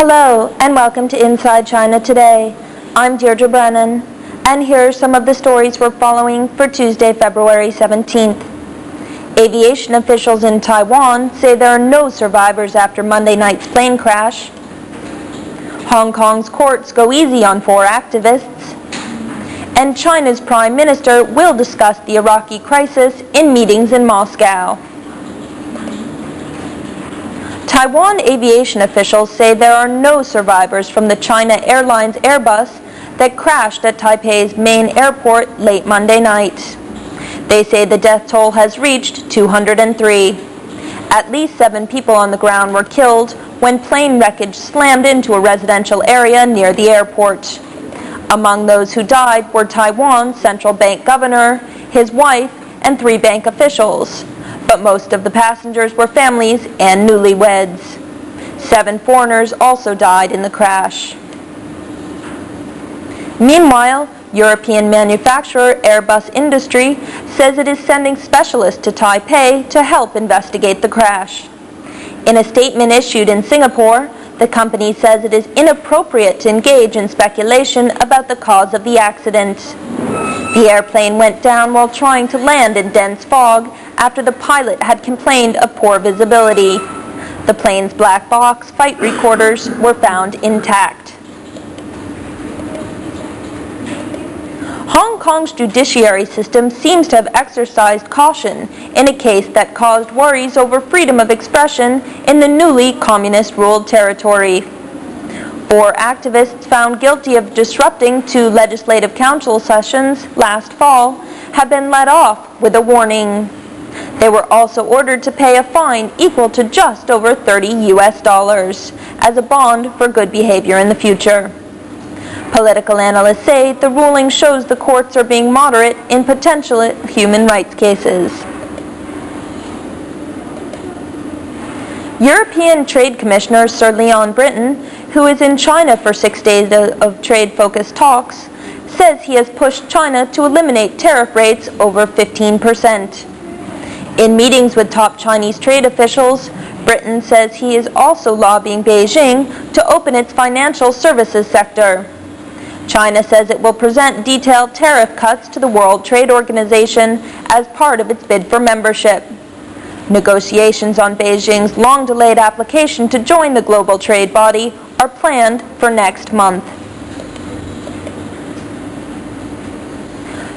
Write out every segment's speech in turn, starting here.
Hello, and welcome to Inside China Today. I'm Deirdre Brennan, and here are some of the stories we're following for Tuesday, February 17th. Aviation officials in Taiwan say there are no survivors after Monday night's plane crash. Hong Kong's courts go easy on 4 activists. And China's Prime Minister will discuss the Iraqi crisis in meetings in Moscow. Taiwan aviation officials say there are no survivors from the China Airlines Airbus that crashed at Taipei's main airport late Monday night. They say the death toll has reached 203. At least 7 people on the ground were killed when plane wreckage slammed into a residential area near the airport. Among those who died were Taiwan's central bank governor, his wife, and 3 bank officials. But most of the passengers were families and newlyweds. 7 foreigners also died in the crash. Meanwhile, European manufacturer Airbus Industry says it is sending specialists to Taipei to help investigate the crash. In a statement issued in Singapore, the company says it is inappropriate to engage in speculation about the cause of the accident. The airplane went down while trying to land in dense fog after the pilot had complained of poor visibility. The plane's black box flight recorders were found intact. Hong Kong's judiciary system seems to have exercised caution in a case that caused worries over freedom of expression in the newly communist-ruled territory. 4 activists found guilty of disrupting 2 legislative council sessions last fall have been let off with a warning. They were also ordered to pay a fine equal to just over $30 as a bond for good behavior in the future. Political analysts say the ruling shows the courts are being moderate in potential human rights cases. European Trade Commissioner Sir Leon Brittan, who is in China for 6 days of trade-focused talks, says he has pushed China to eliminate tariff rates over 15%. In meetings with top Chinese trade officials, Brittan says he is also lobbying Beijing to open its financial services sector. China says it will present detailed tariff cuts to the World Trade Organization as part of its bid for membership. Negotiations on Beijing's long-delayed application to join the global trade body are planned for next month.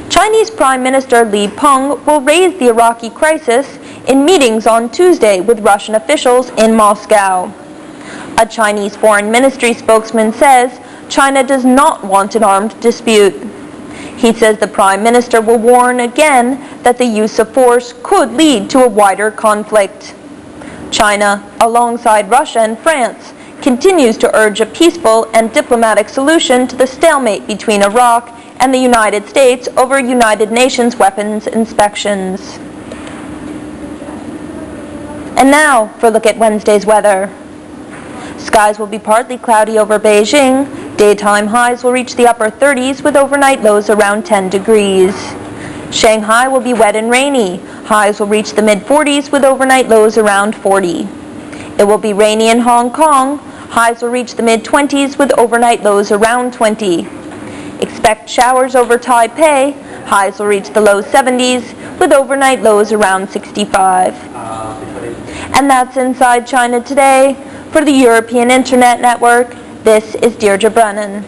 Chinese Prime Minister Li Peng will raise the Iraqi crisis in meetings on Tuesday with Russian officials in Moscow. A Chinese Foreign Ministry spokesman says China does not want an armed dispute. He says the Prime Minister will warn again that the use of force could lead to a wider conflict. China, alongside Russia and France, continues to urge a peaceful and diplomatic solution to the stalemate between Iraq and the United States over United Nations weapons inspections. And now for a look at Wednesday's weather. Skies will be partly cloudy over Beijing. Daytime highs will reach the upper 30s with overnight lows around 10 degrees. Shanghai will be wet and rainy. Highs will reach the mid-40s with overnight lows around 40. It will be rainy in Hong Kong. Highs will reach the mid-20s with overnight lows around 20. Expect showers over Taipei. Highs will reach the low 70s with overnight lows around 65. And that's Inside China Today. For the European Internet Network, this is Deirdre Brennan.